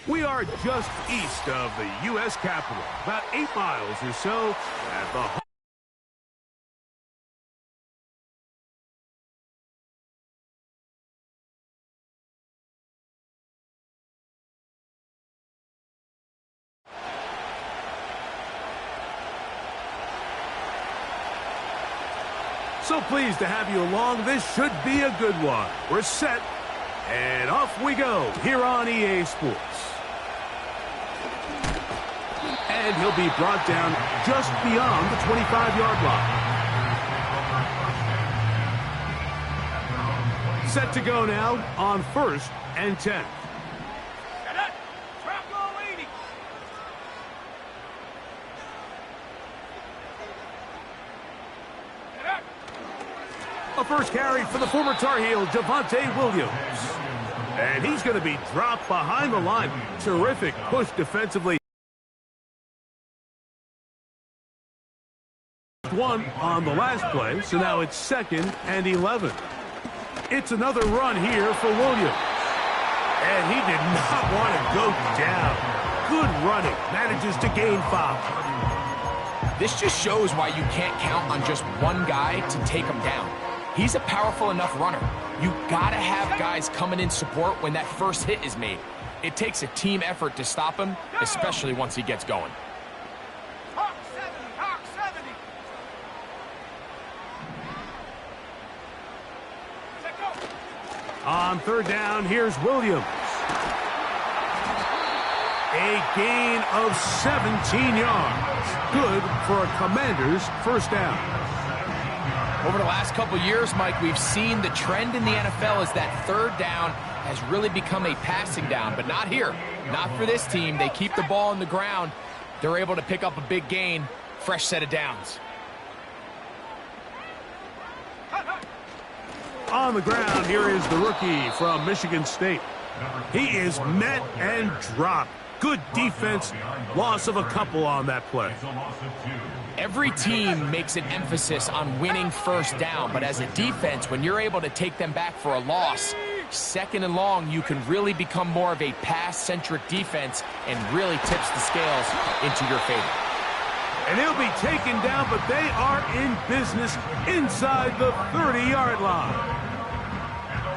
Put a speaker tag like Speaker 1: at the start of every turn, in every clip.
Speaker 1: We are just east of the U.S. Capitol, about 8 miles or so at the... So pleased to have you along. This should be a good one. We're set, and off we go here on EA Sports. And he'll be brought down just beyond the 25-yard line. Set to go now on 1st and 10. A first carry for the former Tar Heel, Javonte Williams. And he's going to be dropped behind the line. Terrific push defensively. One on the last play, so now it's 2nd and 11. It's another run here for Williams. And he did not want to go down. Good running. Manages to gain 5.
Speaker 2: This just shows why you can't count on just one guy to take him down. He's a powerful enough runner. You gotta have guys coming in support when that first hit is made. It takes a team effort to stop him, especially once he gets going.
Speaker 3: Hawk 70.
Speaker 1: On 3rd down, here's Williams. A gain of 17 yards. Good for a Commander's first down.
Speaker 2: Over the last couple years, Mike, we've seen the trend in the NFL is that 3rd down has really become a passing down, but not here. Not for this team. They keep the ball on the ground. They're able to pick up a big gain. Fresh set of downs.
Speaker 1: On the ground, here is the rookie from Michigan State. He is met and dropped. Good defense. Loss of a couple on that play.
Speaker 2: Every team makes an emphasis on winning first down, but as a defense, when you're able to take them back for a loss, 2nd and long, you can really become more of a pass-centric defense and really tips the scales into your favor.
Speaker 1: And he'll be taken down, but they are in business inside the 30-yard line.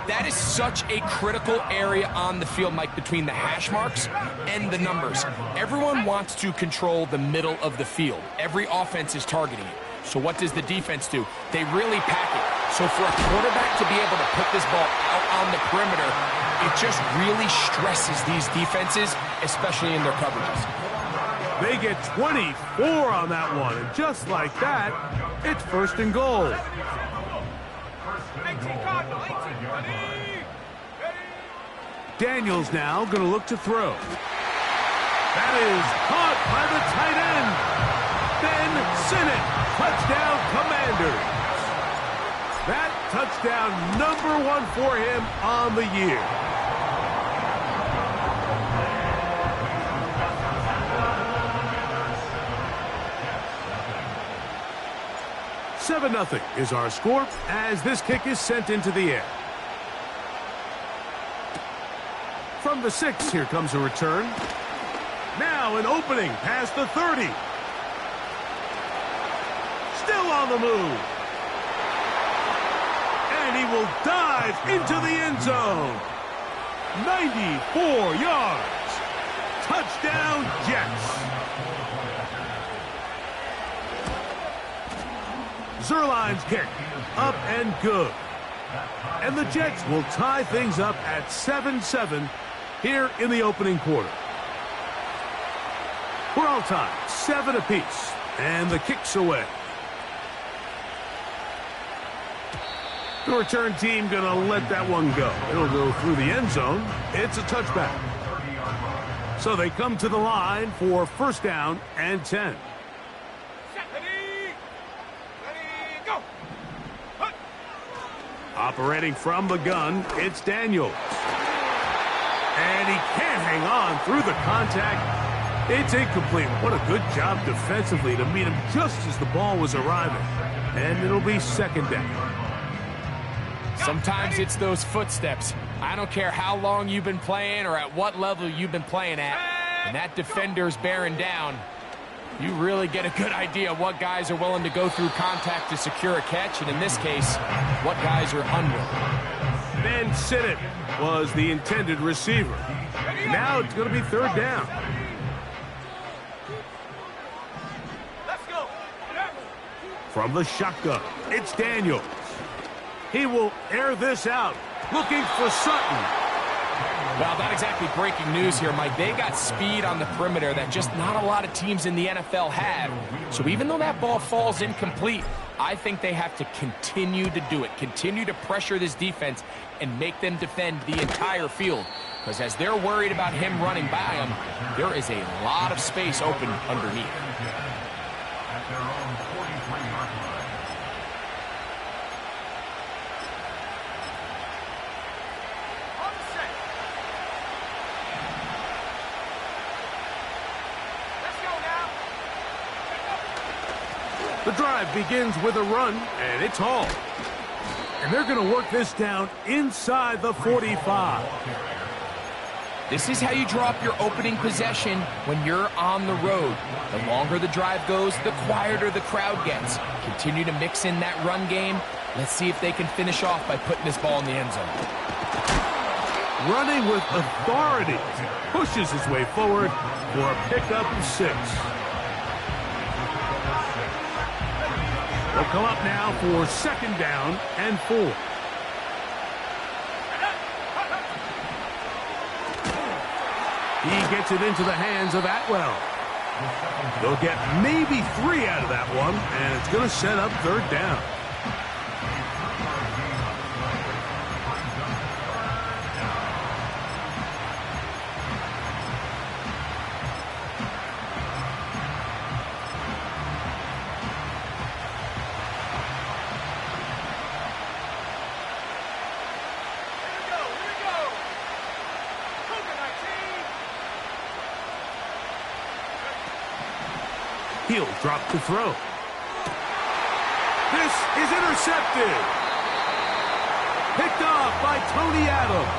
Speaker 2: That is such a critical area on the field, Mike, between the hash marks and the numbers. Everyone wants to control the middle of the field. Every offense is targeting it. So what does the defense do? They really pack it. So for a quarterback to be able to put this ball out on the perimeter, it just really stresses these defenses, especially in their coverages.
Speaker 1: They get 24 on that one, and just like that, it's 1st and goal. Daniels now going to look to throw. That is caught by the tight end. Ben Sinnott, touchdown Commanders. That touchdown number 1 for him on the year. (7-0) is our score as this kick is sent into the air. From the 6, here comes a return. Now an opening past the 30. Still on the move. And he will dive into the end zone. 94 yards. Touchdown, Jets. Zuerlein's kick, up and good. And the Jets will tie things up at 7-7 here in the opening quarter. We're all tied, 7 apiece, and the kick's away. The return team going to let that one go. It'll go through the end zone. It's a touchback. So they come to the line for 1st down and 10. Operating from the gun, it's Daniels. And he can't hang on through the contact. It's incomplete. What a good job defensively to meet him just as the ball was arriving. And it'll be 2nd down.
Speaker 2: Sometimes it's those footsteps. I don't care how long you've been playing or at what level you've been playing at, and that defender's bearing down, you really get a good idea what guys are willing to go through contact to secure a catch, and in this case, what guys are unwilling.
Speaker 1: Ben Sinnott was the intended receiver. Now it's going to be third down.
Speaker 3: Let's go.
Speaker 1: From the shotgun, it's Daniels. He will air this out, looking for Sutton.
Speaker 2: Well, not exactly breaking news here, Mike. They got speed on the perimeter that just not a lot of teams in the NFL have. So even though that ball falls incomplete, I think they have to continue to do it, continue to pressure this defense and make them defend the entire field. Because as they're worried about him running by them, there is a lot of space open underneath.
Speaker 1: The drive begins with a run, and it's Hall. And they're going to work this down inside the 45.
Speaker 2: This is how you draw up your opening possession when you're on the road. The longer the drive goes, the quieter the crowd gets. Continue to mix in that run game. Let's see if they can finish off by putting this ball in the end zone.
Speaker 1: Running with authority. Pushes his way forward for a pickup of 6. They'll come up now for second down and 4. He gets it into the hands of Atwell. They'll get maybe 3 out of that one, and it's going to set up third down. He'll drop to throw. This is intercepted. Picked off by Tony Adams.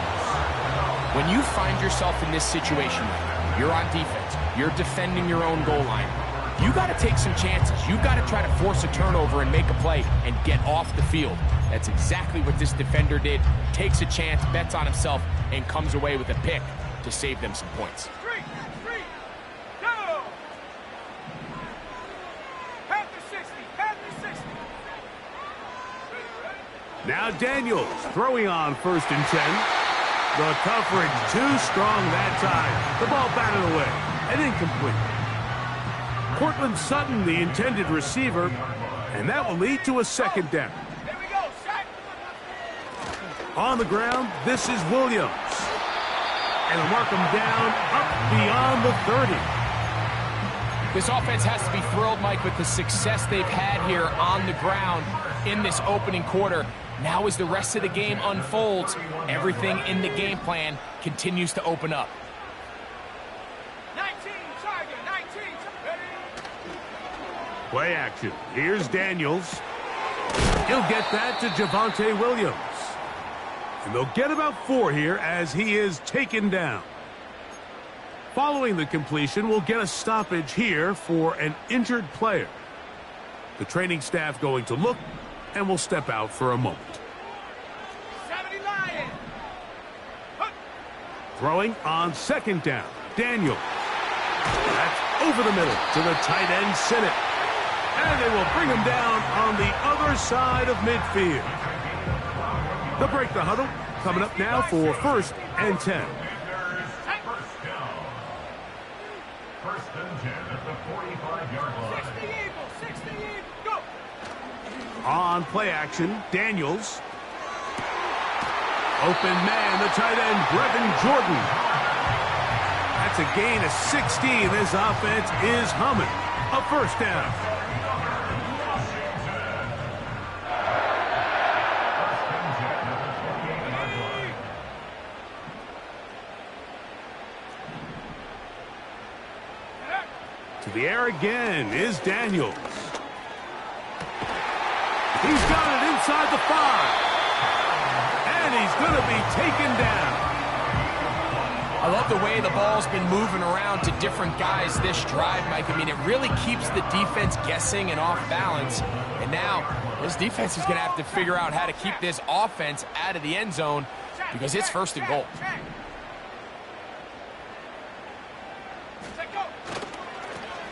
Speaker 2: When you find yourself in this situation, you're on defense, you're defending your own goal line, you got to take some chances. You got to try to force a turnover and make a play and get off the field. That's exactly what this defender did. Takes a chance, bets on himself, and comes away with a pick to save them some points.
Speaker 1: Now Daniels throwing on 1st and 10. The coverage too strong that time. The ball batted away and incomplete. Cortland Sutton, the intended receiver, and that will lead to a second down.
Speaker 3: Here we go, set.
Speaker 1: On the ground, this is Williams. And they'll mark him down up beyond the 30.
Speaker 2: This offense has to be thrilled, Mike, with the success they've had here on the ground in this opening quarter. Now as the rest of the game unfolds, everything in the game plan continues to open up.
Speaker 3: 19, target, 19.
Speaker 1: Play action. Here's Daniels. He'll get that to Javonte Williams. And they'll get about 4 here as he is taken down. Following the completion, we'll get a stoppage here for an injured player. The training staff going to look and will step out for a moment.
Speaker 3: 70 Lions.
Speaker 1: Throwing on second down, Daniel. That's over the middle to the tight end, Sinnott. And they will bring him down on the other side of midfield. They'll break the huddle. Coming up now for 1st and 10.
Speaker 4: First and 10 at the 45-yard line.
Speaker 3: 60 Eagles, 60 Eagles, go.
Speaker 1: On play action, Daniels. Open man, the tight end, Brevin Jordan. That's a gain of 16. This offense is humming. A 1st down. To the air again is Daniels. He's got it inside the 5. And And he's going to be taken down.
Speaker 2: I love the way the ball's been moving around to different guys this drive, Mike. I mean, it really keeps the defense guessing and off balance. And now this defense is going to have to figure out how to keep this offense out of the end zone because it's first and goal.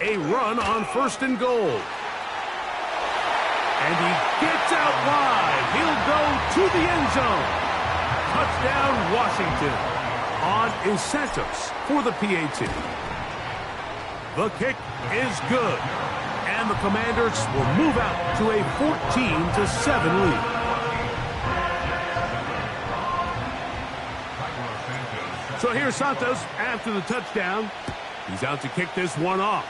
Speaker 1: A run on first and goal. And he gets out wide. He'll go to the end zone. Touchdown, Washington. On is Santos for the PAT. The kick is good. And the Commanders will move out to a 14-7 lead. So here's Santos after the touchdown. He's out to kick this one off.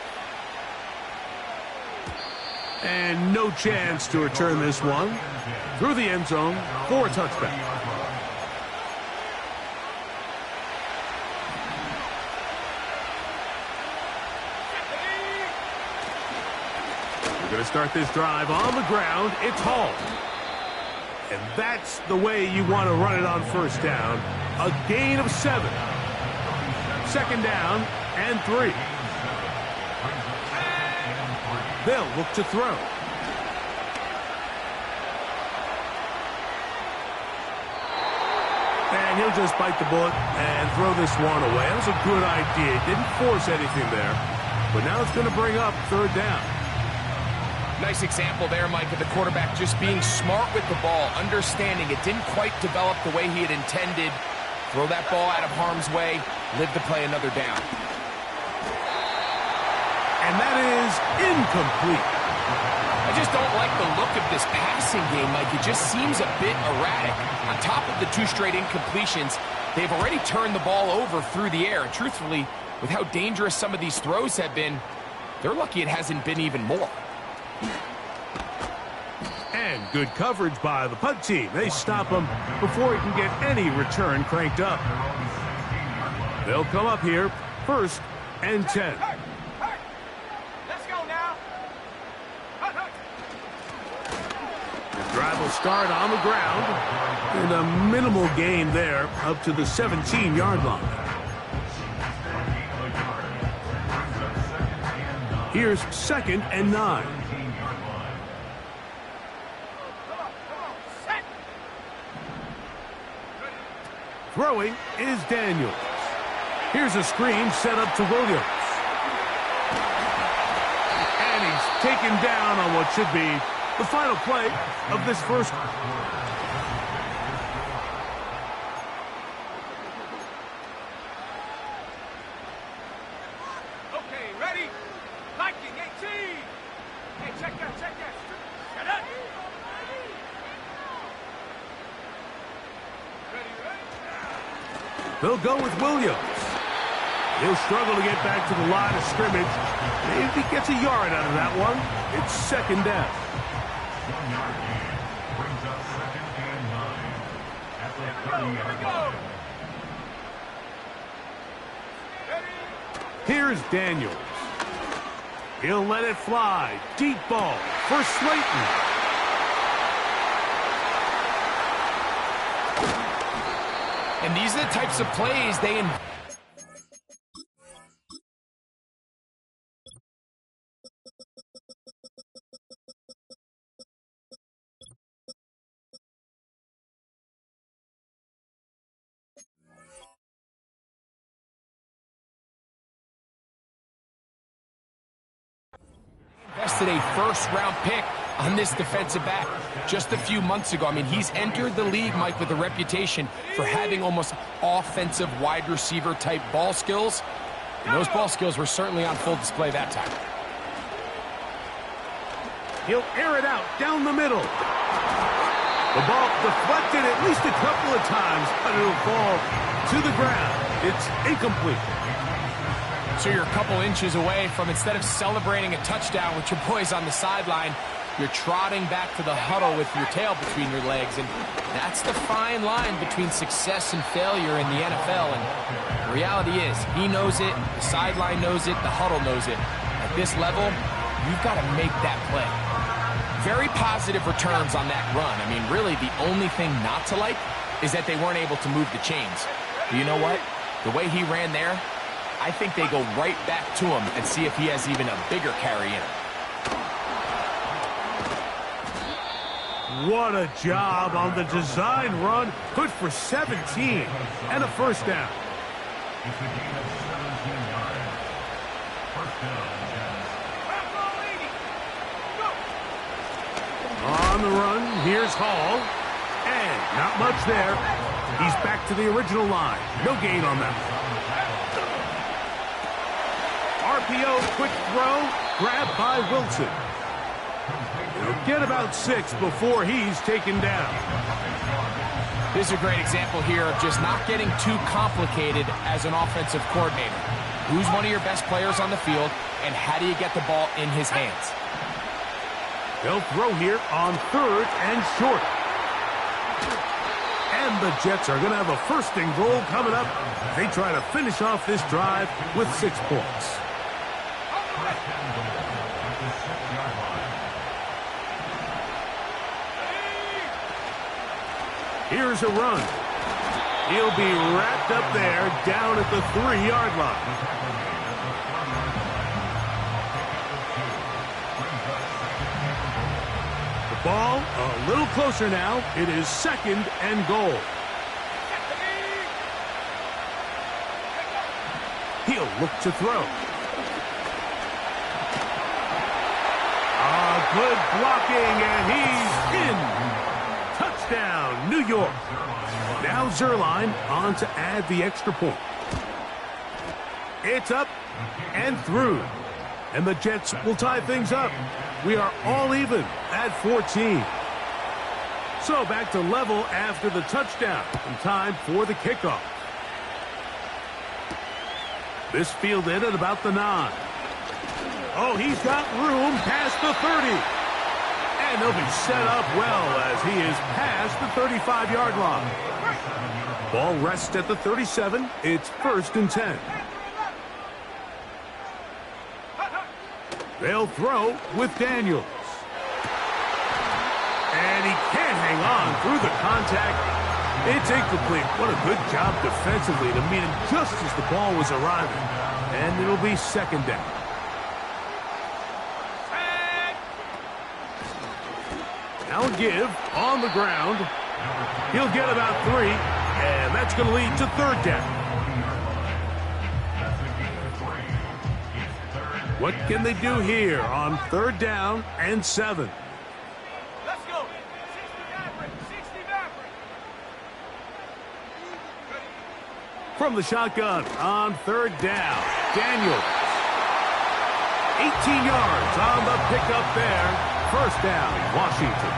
Speaker 1: And no chance to return this one through the end zone for a touchback. We're going to start this drive on the ground. It's Hall. And that's the way you want to run it on first down. A gain of 7. Second down and 3. They'll look to throw. And he'll just bite the bullet and throw this one away. That was a good idea. Didn't force anything there. But now it's going to bring up third down.
Speaker 2: Nice example there, Mike, of the quarterback just being smart with the ball, understanding it didn't quite develop the way he had intended. Throw that ball out of harm's way, live to play another down.
Speaker 1: And that is incomplete.
Speaker 2: I just don't like the look of this passing game, Mike. It just seems a bit erratic. On top of the 2 straight incompletions, they've already turned the ball over through the air. And truthfully, with how dangerous some of these throws have been, they're lucky it hasn't been even more.
Speaker 1: And good coverage by the punt team. They stop him before he can get any return cranked up. They'll come up here, 1st and 10.
Speaker 3: Let's go now.
Speaker 1: The drive will start on the ground. And a minimal gain there up to the 17-yard line. Here's 2nd and 9. Throwing is Daniels. Here's a screen set up to Williams. And he's taken down on what should be the final play of this first.
Speaker 3: Okay, ready? Viking 18. Hey, check that, check that. Shut up. Ready, ready?
Speaker 1: They'll go with Williams. He'll struggle to get back to the line of scrimmage. Maybe gets a yard out of that one. It's 2nd down.
Speaker 4: 1 yard gain brings up 2nd and 9 at the 30-yard line.
Speaker 1: Here's Daniels. He'll let it fly. Deep ball for Slayton.
Speaker 2: And these are the types of plays they invested a 1st-round pick on this defensive back just a few months ago. I mean, he's entered the league, Mike, with a reputation for having almost offensive wide receiver type ball skills. And those ball skills were certainly on full display that time.
Speaker 1: He'll air it out down the middle. The ball deflected at least a couple of times, but it'll fall to the ground. It's incomplete.
Speaker 2: So you're a couple inches away from, instead of celebrating a touchdown with your boys on the sideline, you're trotting back to the huddle with your tail between your legs. And that's the fine line between success and failure in the NFL. And the reality is, he knows it, the sideline knows it, the huddle knows it. At this level, you've got to make that play. Very positive returns on that run. I mean, really, the only thing not to like is that they weren't able to move the chains. But you know what? The way he ran there, I think they go right back to him and see if he has even a bigger carry in him.
Speaker 1: What a job on the design run. Good for 17 and a first down.
Speaker 4: It's a gain of 17 yards. First down, Jets.
Speaker 1: On the run, here's Hall. And not much there. He's back to the original line. No gain on that. RPO, quick throw, grabbed by Wilson. He'll get about 6 before he's taken down.
Speaker 2: This is a great example here of just not getting too complicated as an offensive coordinator. Who's one of your best players on the field, and how do you get the ball in his hands?
Speaker 1: They'll throw here on 3rd and short. And the Jets are going to have a first and goal coming up. They try to finish off this drive with 6 points. Here's a run. He'll be wrapped up there down at the 3-yard line. Ball a little closer now. It is 2nd and goal. He'll look to throw. Good blocking, and he's in. Touchdown, New York. Now Zuerlein on to add the extra point. It's up and through. And the Jets will tie things up. We are all even at 14. So back to level after the touchdown. And time for the kickoff. This fielded at about the 9. Oh, he's got room past the 30. And they'll be set up well as he is past the 35-yard line. Ball rests at the 37. It's 1st and 10. They'll throw with Daniels. And he can't hang on through the contact. It's incomplete. What a good job defensively to meet him just as the ball was arriving. And it'll be 2nd down. Now a give on the ground. He'll get about 3. And that's going to lead to 3rd down. What can they do here on 3rd down and 7?
Speaker 3: Let's go. 60 Maverick.
Speaker 1: From the shotgun on 3rd down, Daniels. 18 yards on the pickup there. 1st down, Washington.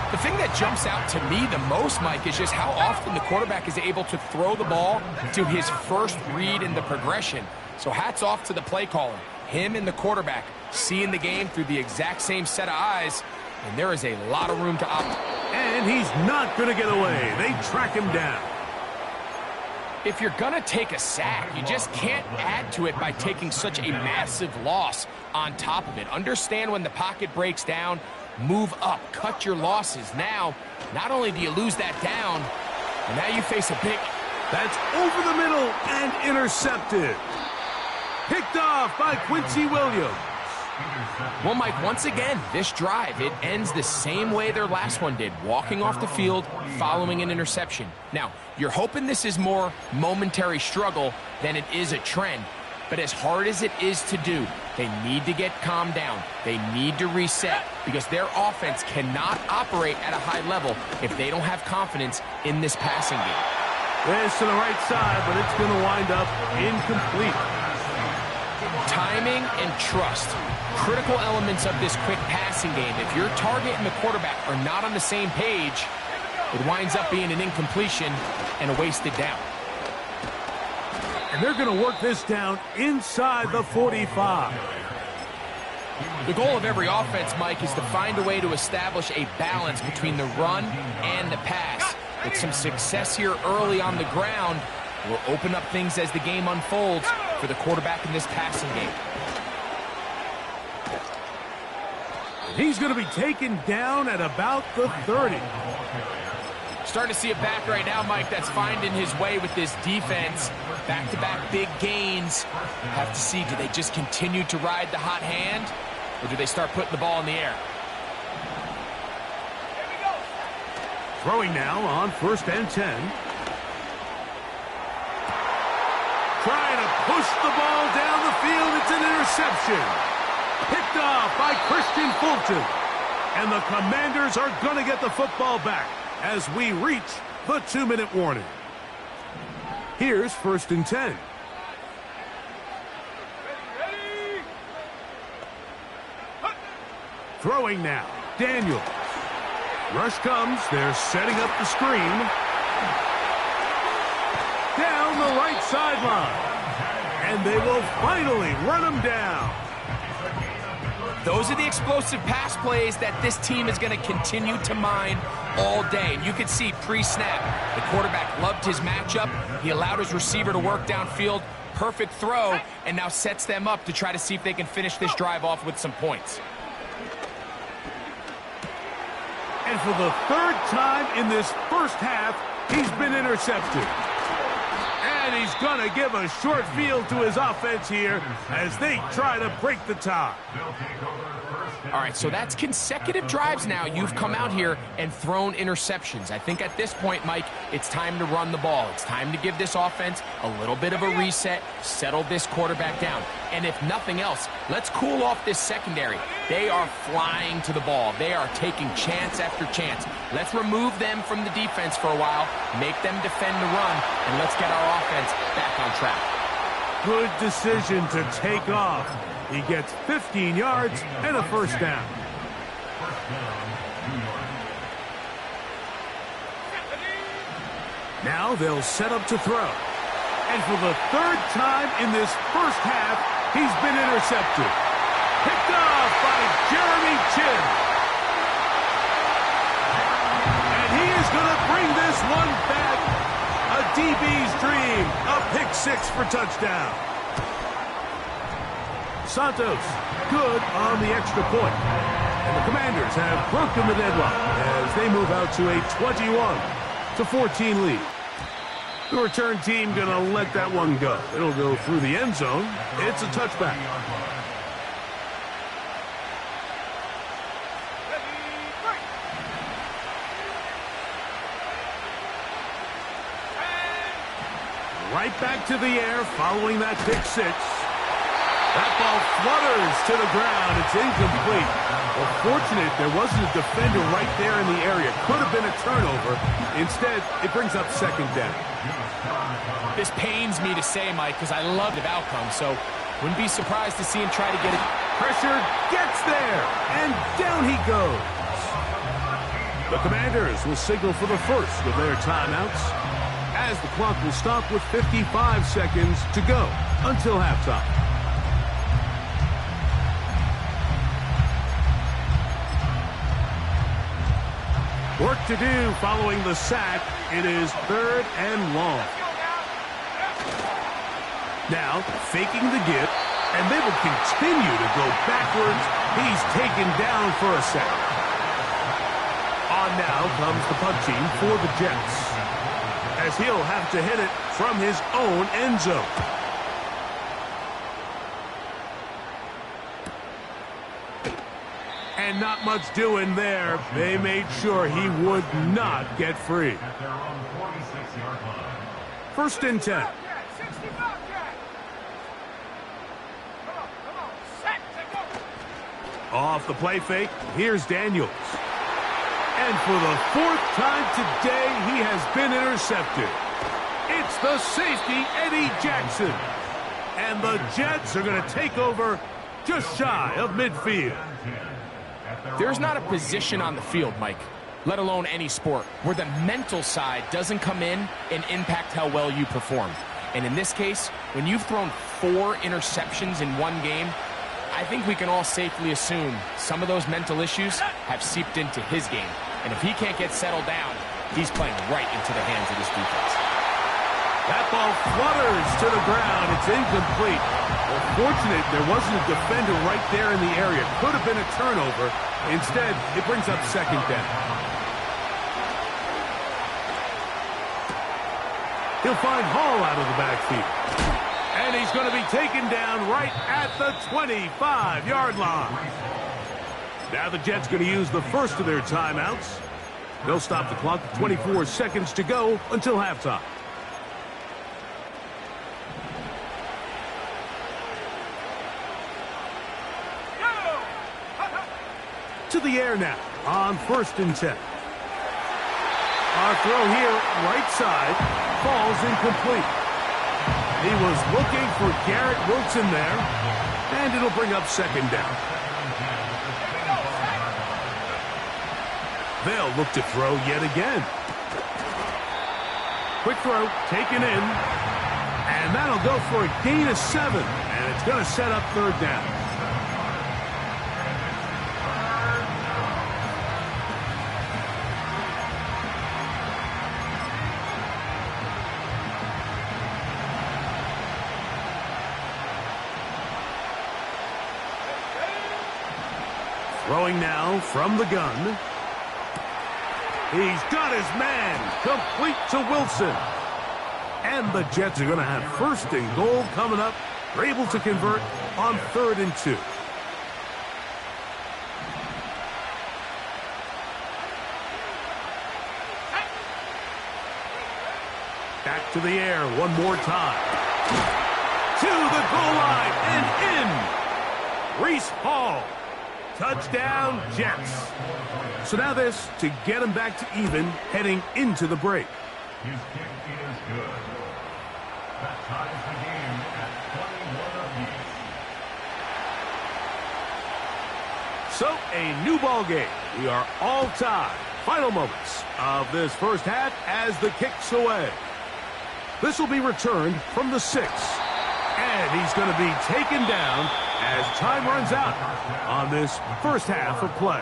Speaker 2: The thing that jumps out to me the most, Mike, is just how often the quarterback is able to throw the ball to his first read in the progression. So hats off to the play caller. Him and the quarterback seeing the game through the exact same set of eyes, and there is a lot of room to opt.
Speaker 1: And he's not going to get away. They track him down.
Speaker 2: If you're going to take a sack, you just can't add to it by taking such a massive loss on top of it. Understand when the pocket breaks down, move up, cut your losses. Now, not only do you lose that down, but now you face a big...
Speaker 1: That's over the middle and intercepted. Picked off by Quincy Williams.
Speaker 2: Well, Mike, once again, this drive, it ends the same way their last one did, walking off the field, following an interception. Now, you're hoping this is more momentary struggle than it is a trend, but as hard as it is to do, they need to get calmed down. They need to reset because their offense cannot operate at a high level if they don't have confidence in this passing game.
Speaker 1: This to the right side, but it's going to wind up incomplete.
Speaker 2: Timing and trust, critical elements of this quick passing game. If your target and the quarterback are not on the same page, it winds up being an incompletion and a wasted down.
Speaker 1: And they're going to work this down inside the 45.
Speaker 2: The goal of every offense, Mike, is to find a way to establish a balance between the run and the pass. With some success here early on the ground, will open up things as the game unfolds for the quarterback in this passing game.
Speaker 1: He's going to be taken down at about the 30.
Speaker 2: Starting to see a back right now, Mike, that's finding his way with this defense. Back-to-back big gains. Have to see, do they just continue to ride the hot hand, or do they start putting the ball in the air?
Speaker 1: Throwing now on 1st and 10. Trying to push the ball down the field. It's an interception. Picked off by Christian Fulton. And the Commanders are going to get the football back as we reach the 2-minute warning. Here's 1st and 10. Throwing now, Daniels. Rush comes, they're setting up the screen. Down the right sideline. And they will finally run him down.
Speaker 2: Those are the explosive pass plays that this team is going to continue to mine all day. And you can see pre-snap, the quarterback loved his matchup. He allowed his receiver to work downfield. Perfect throw, and now sets them up to try to see if they can finish this drive off with some points.
Speaker 1: And for the 3rd time in this first half, he's been intercepted. And he's going to give a short field to his offense here as they try to break the tie.
Speaker 2: All right, so that's consecutive drives now. You've come out here and thrown interceptions. I think at this point, Mike, it's time to run the ball. It's time to give this offense a little bit of a reset, settle this quarterback down. And if nothing else, let's cool off this secondary. They are flying to the ball. They are taking chance after chance. Let's remove them from the defense for a while, make them defend the run, and let's get our offense back on track.
Speaker 1: Good decision to take off. He gets 15 yards and a 1st down. Now they'll set up to throw. And for the 3rd time in this first half, he's been intercepted. Picked off by Jeremy Chinn. And he is going to bring this one back. A DB's dream. A pick 6 for touchdown. Santos, good on the extra point. And the Commanders have broken the deadlock as they move out to a 21-14 lead. The return team going to let that one go. It'll go through the end zone. It's a touchback. Right back to the air following that pick 6. That ball flutters to the ground. It's incomplete. Well, fortunate there wasn't a defender right there in the area. Could have been a turnover. Instead, it brings up 2nd down.
Speaker 2: This pains me to say, Mike, because I love the outcome, so wouldn't be surprised to see him try to get it.
Speaker 1: Pressure gets there, and down he goes. The Commanders will signal for the first of their timeouts as the clock will stop with 55 seconds to go until halftime. Work to do following the sack. It is 3rd and long. Now, faking the give, and they will continue to go backwards. He's taken down for a sack. On now comes the punt team for the Jets, as he'll have to hit it from his own end zone. And not much doing there. They made sure he would not get free. 1st and 10. Off the play fake, here's Daniels. And for the 4th time today, he has been intercepted. It's the safety, Eddie Jackson. And the Jets are going to take over just shy of midfield.
Speaker 2: There's not a position on the field, Mike, let alone any sport, where the mental side doesn't come in and impact how well you perform. And in this case, when you've thrown 4 interceptions in one game, I think we can all safely assume some of those mental issues have seeped into his game. And if he can't get settled down, he's playing right into the hands of this defense.
Speaker 1: That ball flutters to the ground. It's incomplete. Well, fortunate there wasn't a defender right there in the area. Could have been a turnover. Instead, it brings up 2nd down. He'll find Hall out of the backfield. And he's going to be taken down right at the 25-yard line. Now the Jets going to use the first of their timeouts. They'll stop the clock with 24 seconds to go until halftime. To the air now on 1st and 10. Our throw here, right side, falls incomplete. He was looking for Garrett Wilson there, and it'll bring up 2nd down. They'll look to throw yet again. Quick throw, taken in, and that'll go for a gain of 7, and it's going to set up 3rd down. Throwing now from the gun. He's got his man complete to Wilson. And the Jets are going to have 1st and goal coming up. They're able to convert on 3rd and 2. Back to the air one more time. To the goal line and in. Breece Hall. Touchdown, Jets. So now this to get them back to even heading into the break.
Speaker 4: His kick is good. That ties the game at 21 apiece.
Speaker 1: So a new ball game. We are all tied. Final moments of this first half as the kick's away. This will be returned from the 6. And he's going to be taken down as time runs out on this first half of play.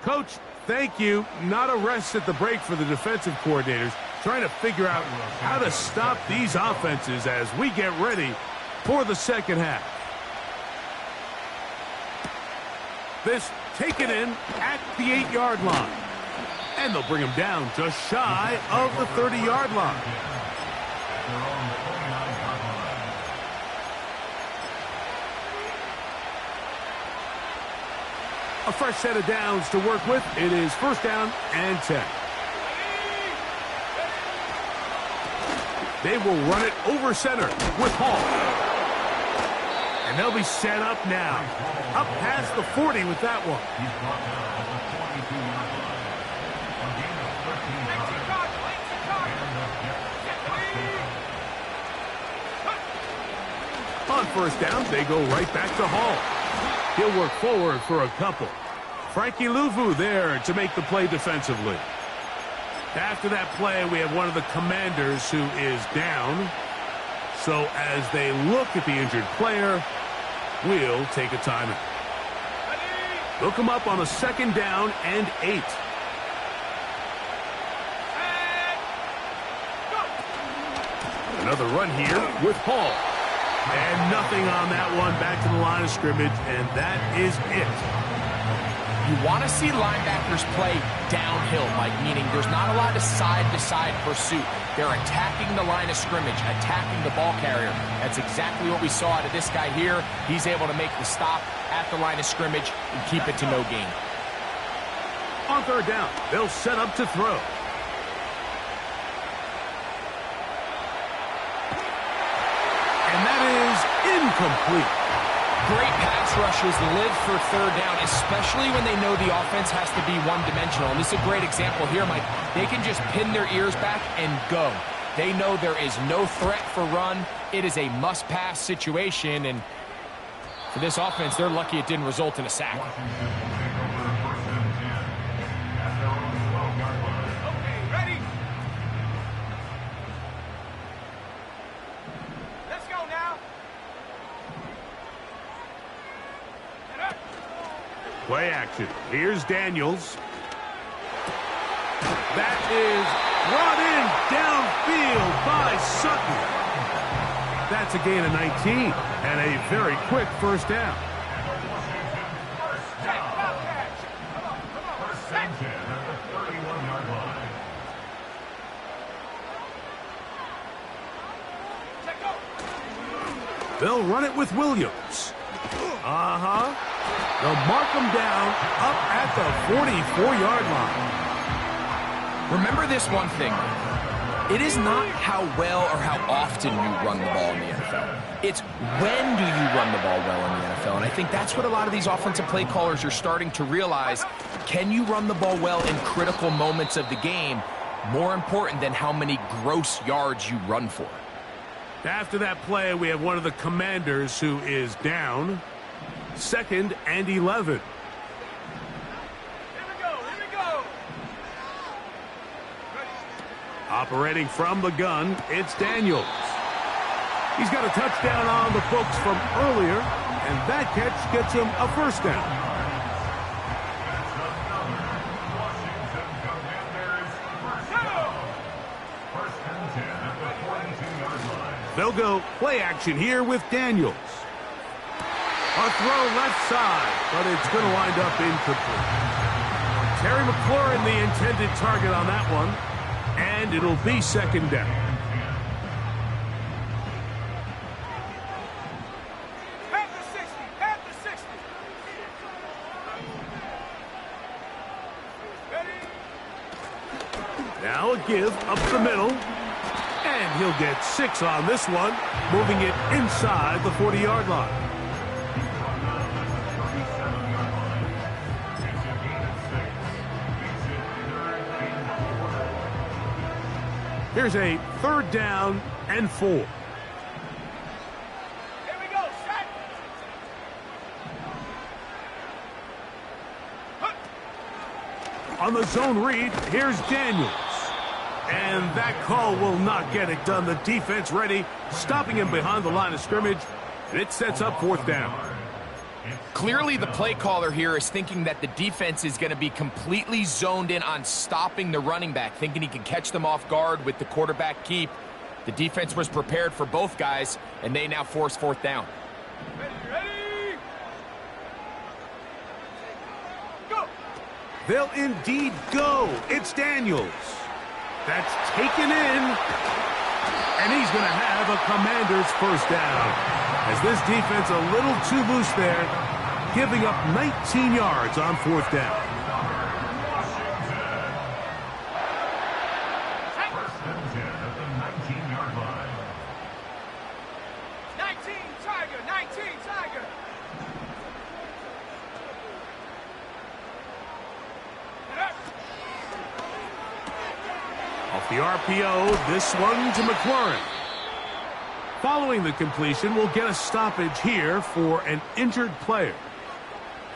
Speaker 1: Coach, thank you. Not a rest at the break for the defensive coordinators, trying to figure out how to stop these offenses as we get ready for the second half. This taken in at the 8-yard line. And they'll bring him down just shy of the 30-yard line. A fresh set of downs to work with. It is 1st down and 10. They will run it over center with Hall. And they'll be set up now. Up past the 40 with that one. On 1st down, they go right back to Hall. He'll work forward for a couple. Frankie Luvu there to make the play defensively. After that play, we have one of the commanders who is down. So as they look at the injured player, we'll take a timeout. They'll come up on a 2nd down and 8. Another run here with Hall. And nothing on that one. Back to the line of scrimmage, and that is it.
Speaker 2: You want to see linebackers play downhill, Mike, meaning there's not a lot of side-to-side pursuit. They're attacking the line of scrimmage, attacking the ball carrier. That's exactly what we saw out of this guy here. He's able to make the stop at the line of scrimmage and keep it to no gain.
Speaker 1: On 3rd down, they'll set up to throw. And that is incomplete.
Speaker 2: Great pass rushers live for 3rd down, especially when they know the offense has to be one-dimensional. And this is a great example here, Mike. They can just pin their ears back and go. They know there is no threat for run. It is a must-pass situation, and for this offense, they're lucky it didn't result in a sack.
Speaker 3: Okay, ready? Let's go now.
Speaker 1: Play action. Here's Daniels. That is brought in downfield by Sutton. That's a gain of 19 and a very quick first down.
Speaker 4: First and 10 at the 31-yard line.
Speaker 1: They'll run it with Williams. They'll mark him down up at the 44-yard line.
Speaker 2: Remember this one thing. It is not how well or how often you run the ball in the NFL. It's when do you run the ball well in the NFL. And I think that's what a lot of these offensive play callers are starting to realize. Can you run the ball well in critical moments of the game? More important than how many gross yards you run for.
Speaker 1: After that play, we have one of the Commanders who is down. 2nd and 11.
Speaker 3: Here we go.
Speaker 1: Operating from the gun, it's Daniels. He's got a touchdown on the books from earlier, and that catch gets him a first down.
Speaker 4: Washington Commanders first down. First and 10 at the 42-yard line.
Speaker 1: They'll go play action here with Daniels. A throw left side, but it's going to wind up incomplete. Terry McLaurin, the intended target on that one, and it'll be second down.
Speaker 3: At the 60. Ready?
Speaker 1: Now a give up the middle, and he'll get 6 on this one, moving it inside the 40-yard line. Here's a 3rd down and 4.
Speaker 3: Here we go. Set.
Speaker 1: On the zone read, here's Daniels. And that call will not get it done. The defense ready, stopping him behind the line of scrimmage, and it sets up 4th down.
Speaker 2: Clearly, the play caller here is thinking that the defense is going to be completely zoned in on stopping the running back, thinking he can catch them off guard with the quarterback keep. The defense was prepared for both guys, and they now force 4th down.
Speaker 3: Ready? Go.
Speaker 1: They'll indeed go. It's Daniels. That's taken in. And he's going to have a Commander's first down. As this defense a little too loose there, giving up 19 yards on 4th down.
Speaker 4: First and 10 at the 19-yard line.
Speaker 3: 19 Tiger.
Speaker 1: Off the RPO, this one to McLaurin. Following the completion, we'll get a stoppage here for an injured player.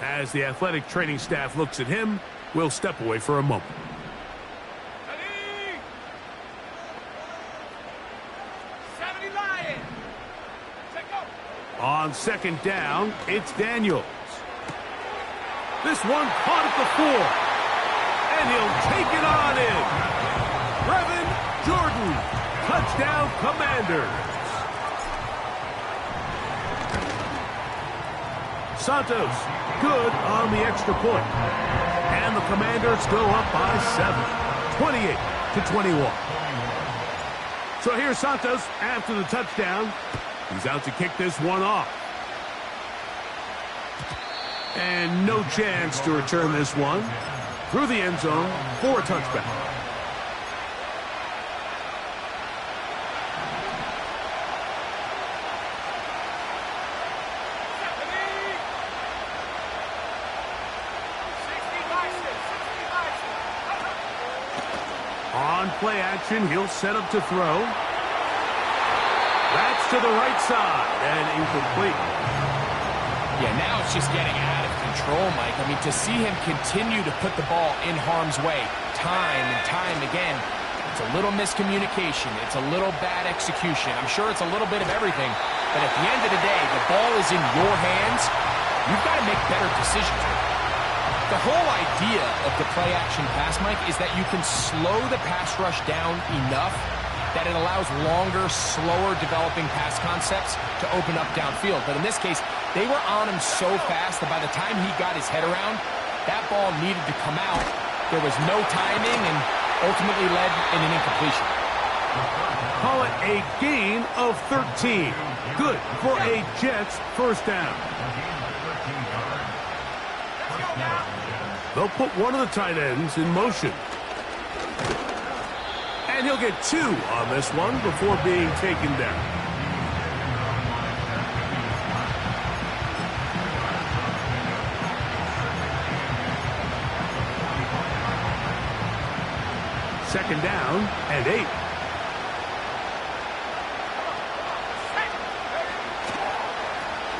Speaker 1: As the athletic training staff looks at him, we'll step away for a moment.
Speaker 3: Ready? 70 Lion. Take go.
Speaker 1: On 2nd down, it's Daniels. This one caught at the 4. And he'll take it on in. Brevin Jordan. Touchdown, Commanders. Santos, good on the extra point. And the Commanders go up by 7, 28-21. So here's Santos after the touchdown. He's out to kick this one off. And no chance to return this one through the end zone for a touchback. On play action, he'll set up to throw. That's to the right side and incomplete.
Speaker 2: Yeah, now it's just getting out of control, Mike. I mean, to see him continue to put the ball in harm's way time and time again, it's a little miscommunication. It's a little bad execution. I'm sure it's a little bit of everything. But at the end of the day, the ball is in your hands. You've got to make better decisions with it. The whole idea of the play-action pass, Mike, is that you can slow the pass rush down enough that it allows longer, slower developing pass concepts to open up downfield. But in this case, they were on him so fast that by the time he got his head around, that ball needed to come out. There was no timing and ultimately led in an incompletion.
Speaker 1: Call it a gain of 13. Good for a Jets first down. They'll put one of the tight ends in motion. And he'll get 2 on this one before being taken down. Second down and 8.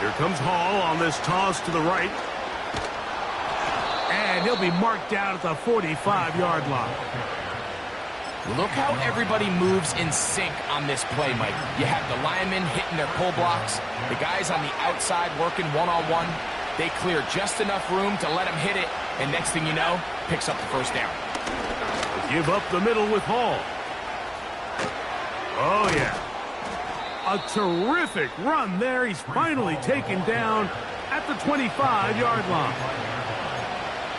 Speaker 1: Here comes Hall on this toss to the right. And he'll be marked down at the 45-yard line.
Speaker 2: Look how everybody moves in sync on this play, Mike. You have the linemen hitting their pull blocks, the guys on the outside working one-on-one. They clear just enough room to let him hit it, and next thing you know, picks up the first down.
Speaker 1: Give up the middle with Hall. Oh, yeah. A terrific run there. He's finally taken down at the 25-yard line.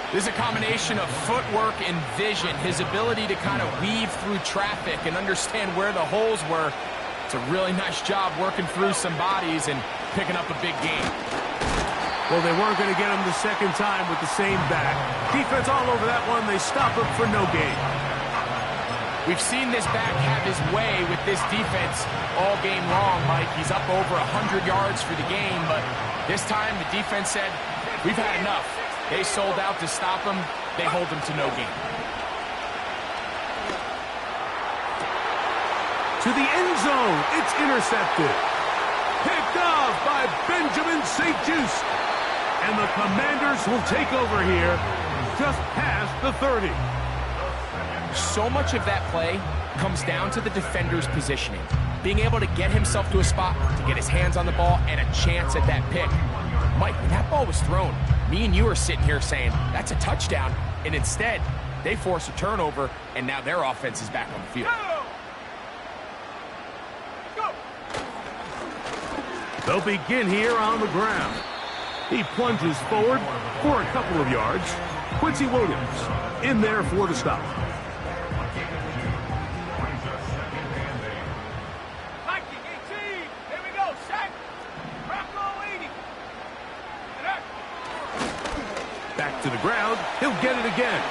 Speaker 2: This is a combination of footwork and vision, his ability to kind of weave through traffic and understand where the holes were. It's a really nice job working through some bodies and picking up a big gain.
Speaker 1: Well, they weren't going to get him the second time with the same back. Defense all over that one. They stop him for no gain.
Speaker 2: We've seen this back have his way with this defense all game long, Mike. He's up over 100 yards for the game, but this time the defense said, we've had enough. They sold out to stop him. They hold him to no gain.
Speaker 1: To the end zone. It's intercepted. Picked off by Benjamin St-Juste. And the Commanders will take over here just past the 30.
Speaker 2: So much of that play comes down to the defender's positioning. Being able to get himself to a spot, to get his hands on the ball, and a chance at that pick. Mike, when that ball was thrown, me and you are sitting here saying, that's a touchdown. And instead, they force a turnover, and now their offense is back on the field.
Speaker 3: Go!
Speaker 1: They'll begin here on the ground. He plunges forward for a couple of yards. Quincy Williams in there for the stop.
Speaker 3: Viking 18. Here we go. Set. Rocco 80.
Speaker 1: Back to the ground. He'll get it again.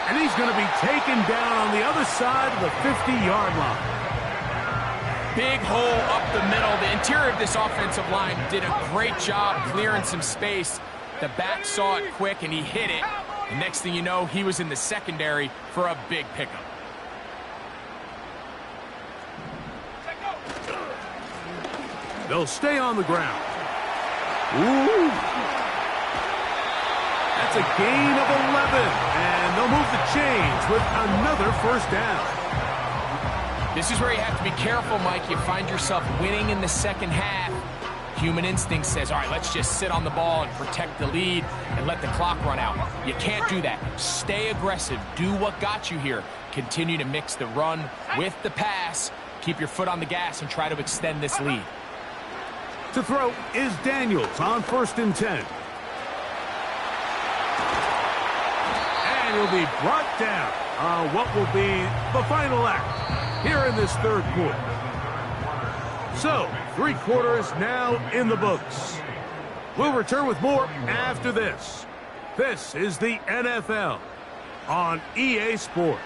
Speaker 1: And he's going to be taken down on the other side of the 50-yard line.
Speaker 2: Big hole up the middle. The interior of this offensive line did a great job clearing some space. The back saw it quick, and he hit it. The next thing you know, he was in the secondary for a big pickup.
Speaker 1: They'll stay on the ground. Ooh. That's a gain of 11. And they'll move the chains with another first down.
Speaker 2: This is where you have to be careful, Mike. You find yourself winning in the second half. Human instinct says, all right, let's just sit on the ball and protect the lead and let the clock run out. You can't do that. Stay aggressive. Do what got you here. Continue to mix the run with the pass. Keep your foot on the gas and try to extend this lead.
Speaker 1: To throw is Daniels on 1st and 10. And he'll be brought down on what will be the final act here in this third quarter. So, 3 quarters now in the books. We'll return with more after this. This is the NFL on EA Sports.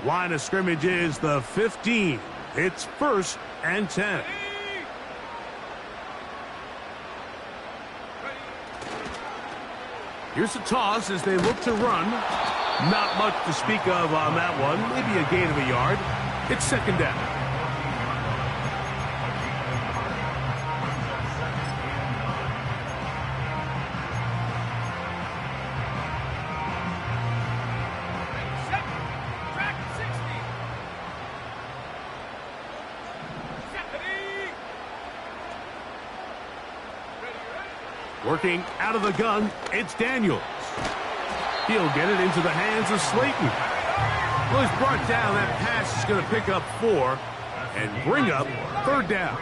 Speaker 1: Line of scrimmage is the 15. It's 1st and 10. Here's a toss as they look to run. Not much to speak of on that one. Maybe a gain of a yard. It's 2nd down. Working out of the gun, it's Daniels. He'll get it into the hands of Slayton. Well, he's brought down. That pass is going to pick up 4 and bring up 3rd down.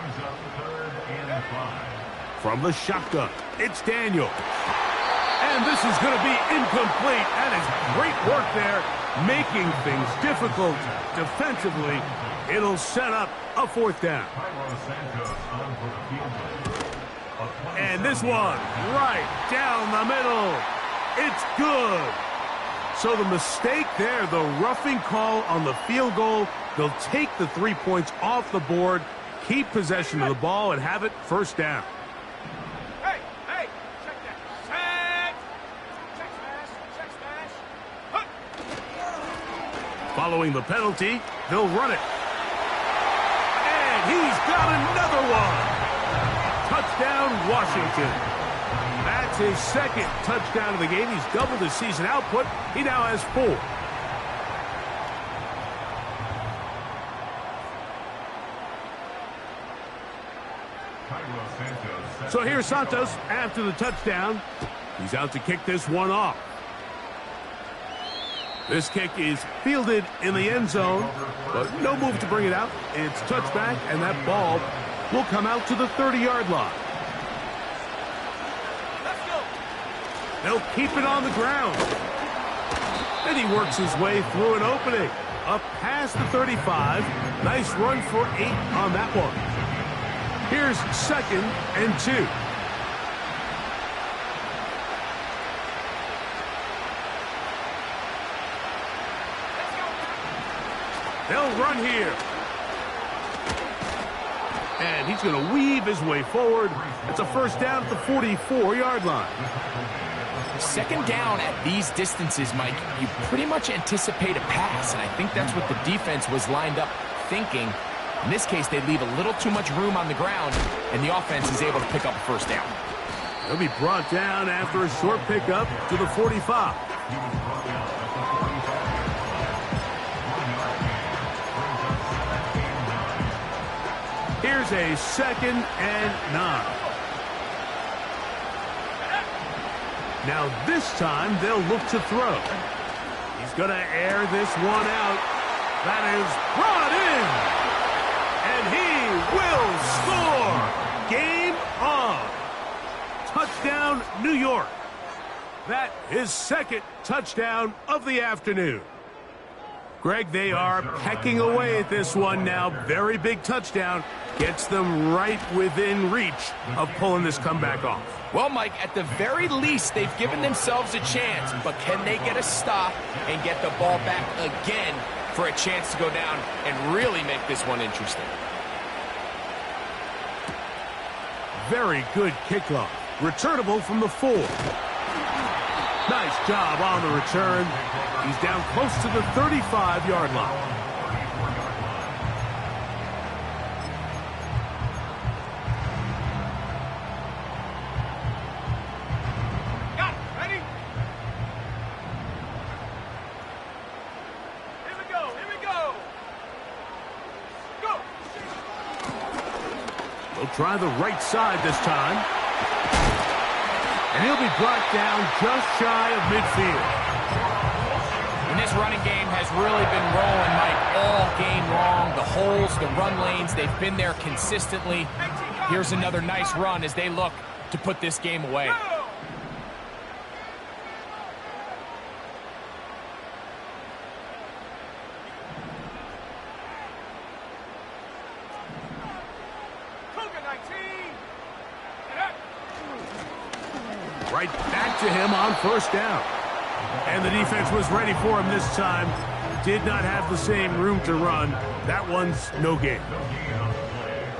Speaker 1: From the shotgun, it's Daniels. And this is going to be incomplete. That is great work there, making things difficult defensively. It'll set up a 4th down. And this one, right down the middle. It's good. So the mistake there, the roughing call on the field goal, they'll take the 3 points off the board, keep possession of the ball, and have it 1st down.
Speaker 3: Hey, hey, check that. Set. Check smash, check smash. Huh.
Speaker 1: Following the penalty, they'll run it. And he's got another one. Touchdown, Washington. That's his 2nd touchdown of the game. He's doubled his season output. He now has 4. So here's Santos after the touchdown. He's out to kick this one off. This kick is fielded in the end zone, but no move to bring it out. It's touchback, and that ball will come out to the 30-yard line. They'll keep it on the ground. And he works his way through an opening. Up past the 35. Nice run for 8 on that one. Here's 2nd and 2. They'll run here. And he's going to weave his way forward. It's a 1st down at the 44-yard line.
Speaker 2: 2nd down at these distances, Mike, you pretty much anticipate a pass, and I think that's what the defense was lined up thinking. In this case, they leave a little too much room on the ground, and the offense is able to pick up a 1st down.
Speaker 1: He'll be brought down after a short pickup to the 45. Here's a 2nd and 9. Now this time they'll look to throw. He's going to air this one out. That is brought in. And he will score. Game on. Touchdown, New York. That is 2nd touchdown of the afternoon. Greg, they are pecking away at this one now. Very big touchdown. Gets them right within reach of pulling this comeback off.
Speaker 2: Well, Mike, at the very least, they've given themselves a chance, but can they get a stop and get the ball back again for a chance to go down and really make this one interesting?
Speaker 1: Very good kickoff. Returnable from the 4. Nice job on the return. He's down close to the 35-yard line. Try the right side this time. And he'll be brought down just shy of midfield.
Speaker 2: And this running game has really been rolling, Mike, all game long. The holes, the run lanes, they've been there consistently. Here's another nice run as they look to put this game away.
Speaker 1: Right back to him on 1st down. And the defense was ready for him this time. Did not have the same room to run. That one's no gain.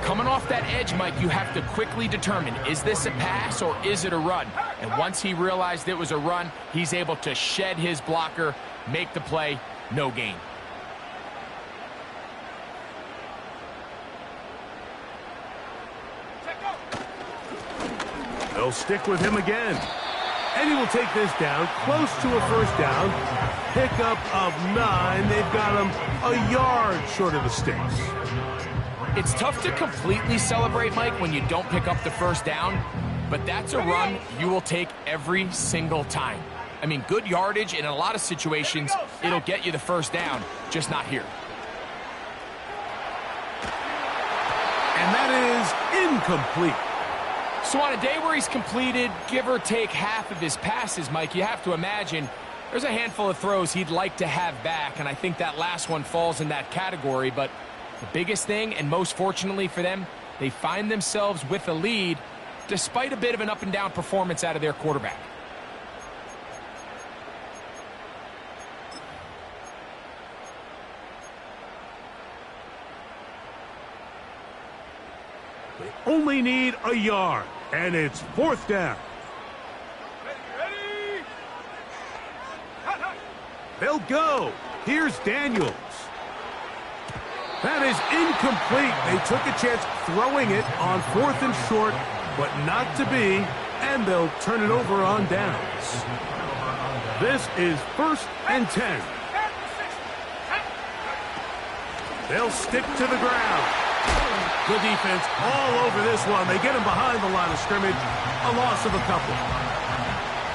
Speaker 2: Coming off that edge, Mike, you have to quickly determine, is this a pass or is it a run? And once he realized it was a run, he's able to shed his blocker, make the play, no gain.
Speaker 1: They'll stick with him again. And he will take this down, close to a 1st down. Pickup of 9. They've got him a yard short of the sticks.
Speaker 2: It's tough to completely celebrate, Mike, when you don't pick up the 1st down. but that's a run you will take every single time. I mean, good yardage, and in a lot of situations, it'll get you the first down, just not here.
Speaker 1: And that is incomplete.
Speaker 2: So on a day where he's completed, give or take half of his passes, Mike, you have to imagine there's a handful of throws he'd like to have back, and I think that last one falls in that category. But the biggest thing, and most fortunately for them, they find themselves with a lead despite a bit of an up-and-down performance out of their quarterback.
Speaker 1: They only need a yard, and it's 4th down.
Speaker 3: Ready? Hot, hot.
Speaker 1: They'll go. Here's Daniels. That is incomplete. They took a chance throwing it on 4th and short, but not to be, and they'll turn it over on downs. This is 1st and 10. They'll stick to the ground. Good defense all over this one. They get him behind the line of scrimmage. A loss of a couple.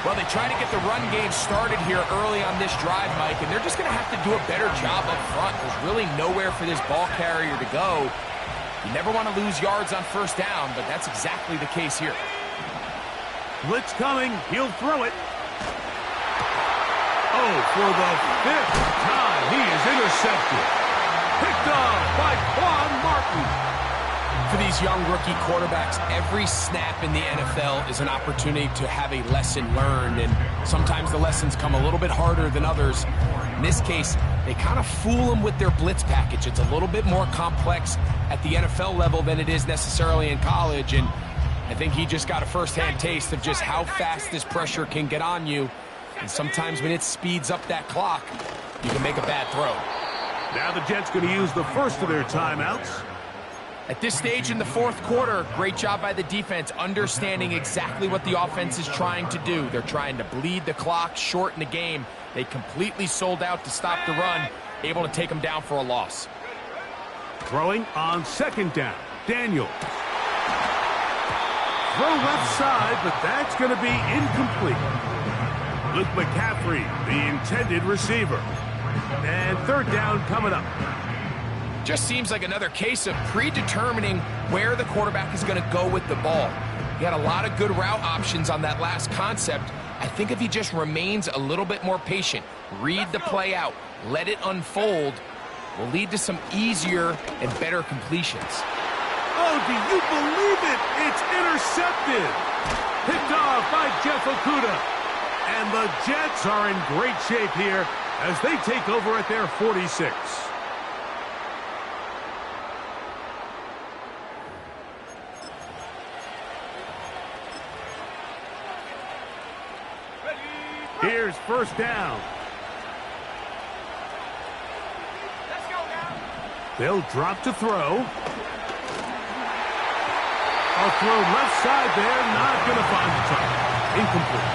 Speaker 2: Well, they try to get the run game started here early on this drive, Mike, and they're just going to have to do a better job up front. There's really nowhere for this ball carrier to go. You never want to lose yards on 1st down, but that's exactly the case here.
Speaker 1: Blitz coming. He'll throw it. Oh, for the 5th time, he is intercepted. Picked off by Quan Martin.
Speaker 2: For these young rookie quarterbacks, every snap in the NFL is an opportunity to have a lesson learned, and sometimes the lessons come a little bit harder than others. In this case, they kind of fool them with their blitz package. It's a little bit more complex at the NFL level than it is necessarily in college, and I think he just got a first-hand taste of just how fast this pressure can get on you, and sometimes when it speeds up that clock, you can make a bad throw.
Speaker 1: Now the Jets going to use the first of their timeouts.
Speaker 2: At this stage in the 4th quarter, great job by the defense, understanding exactly what the offense is trying to do. They're trying to bleed the clock, shorten the game. They completely sold out to stop the run, able to take them down for a loss.
Speaker 1: Throwing on 2nd down. Daniels. Throw left side, but that's going to be incomplete. Luke McCaffrey, the intended receiver. And 3rd down coming up.
Speaker 2: Just seems like another case of predetermining where the quarterback is going to go with the ball. He had a lot of good route options on that last concept. I think if he just remains a little bit more patient, read the play out, let it unfold, will lead to some easier and better completions.
Speaker 1: Oh, do you believe it? It's intercepted. Picked off by Jeff Okudah. And the Jets are in great shape here as they take over at their 46. Here's 1st down.
Speaker 3: Let's go now.
Speaker 1: They'll drop to throw. A throw left side there, not going to find the target. Incomplete.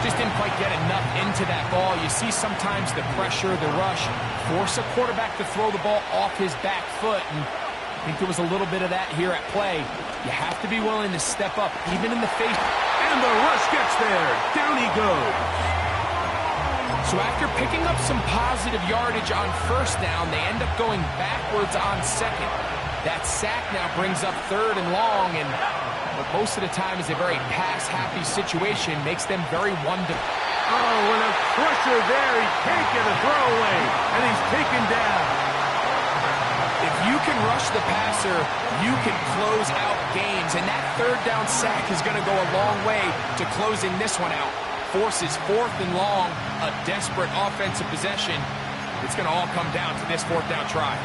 Speaker 2: Just didn't quite get enough into that ball. You see sometimes the pressure, the rush, force a quarterback to throw the ball off his back foot, and I think there was a little bit of that here at play. You have to be willing to step up, even in the face.
Speaker 1: And the rush gets there. Down he goes.
Speaker 2: So after picking up some positive yardage on 1st down, they end up going backwards on 2nd. That sack now brings up 3rd and long, and what most of the time is a very pass-happy situation, makes them very one-dimensional.
Speaker 1: Oh, and a pressure there. He can't get a throwaway, and he's taken down.
Speaker 2: If you can rush the passer, you can close out games, and that 3rd down sack is going to go a long way to closing this one out. Forces 4th and long, a desperate offensive possession. It's going to all come down to this 4th down try.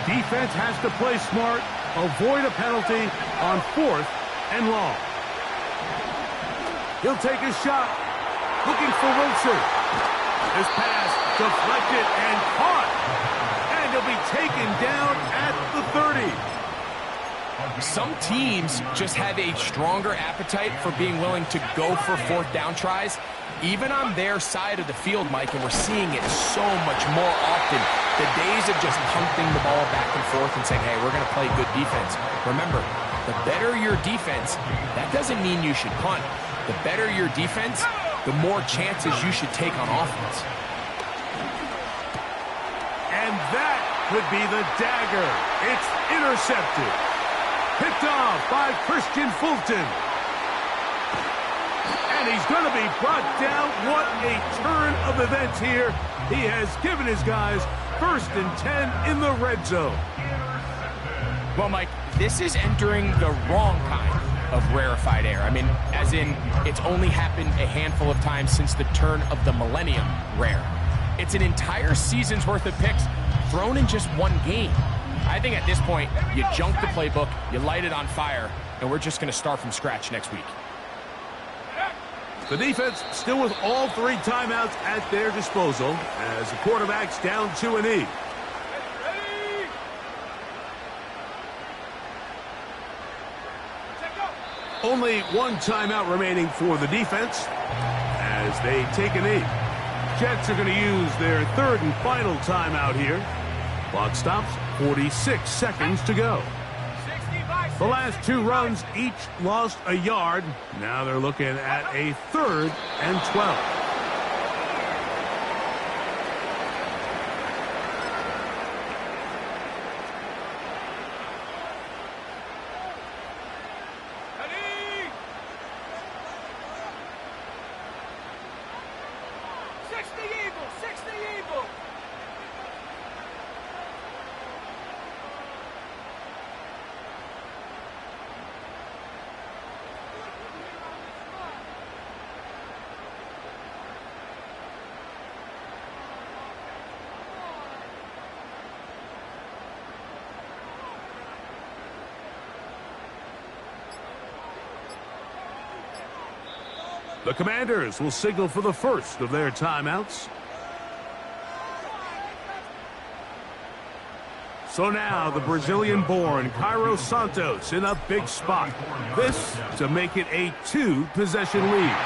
Speaker 1: Defense has to play smart, avoid a penalty on 4th and long. He'll take a shot, looking for Wilson. This pass deflected and caught. And he'll be taken down at the 30.
Speaker 2: Some teams just have a stronger appetite for being willing to go for 4th down tries, even on their side of the field, Mike, and we're seeing it so much more often. The days of just punting the ball back and forth and saying, hey, we're going to play good defense. Remember, The better your defense, that doesn't mean you should punt. The better your defense, the more chances you should take on offense.
Speaker 1: And that could be the dagger. It's intercepted. Picked off by Christian Fulton. And he's going to be brought down. What a turn of events here. He has given his guys 1st and 10 in the red zone.
Speaker 2: Well, Mike, this is entering the wrong kind of rarefied air. I mean, as in, it's only happened a handful of times since the turn of the millennium rare. It's an entire season's worth of picks thrown in just one game. I think at this point, you junk the playbook, you light it on fire, and we're just going to start from scratch next week.
Speaker 1: The defense still with all 3 timeouts at their disposal as the quarterback's down to a knee. Only 1 timeout remaining for the defense as they take a knee. Jets are going to use their 3rd and final timeout here. Clock stops, 46 seconds to go. The last 2 runs each lost a yard. Now they're looking at a 3rd and 12. The Commanders will signal for the first of their timeouts. So now the Brazilian-born Cairo Santos in a big spot. This to make it a 2-possession lead.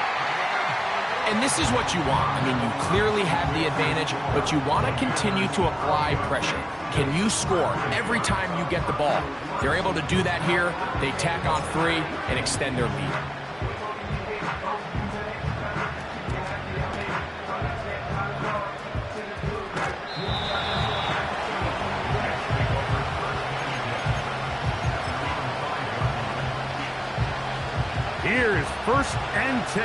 Speaker 2: And this is what you want. I mean, you clearly have the advantage, but you want to continue to apply pressure. Can you score every time you get the ball? They're able to do that here. They tack on 3 and extend their lead.
Speaker 1: Here is 1st and 10.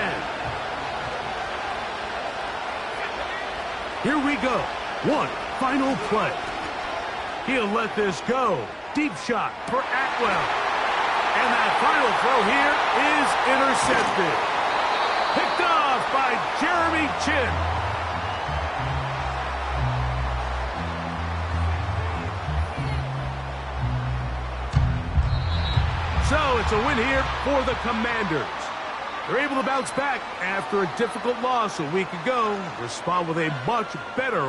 Speaker 1: Here we go. 1 final play. He'll let this go. Deep shot for Atwell. And that final throw here is intercepted. Picked off by Jeremy Chinn. So it's a win here for the Commanders. They're able to bounce back after a difficult loss a week ago. Respond with a much better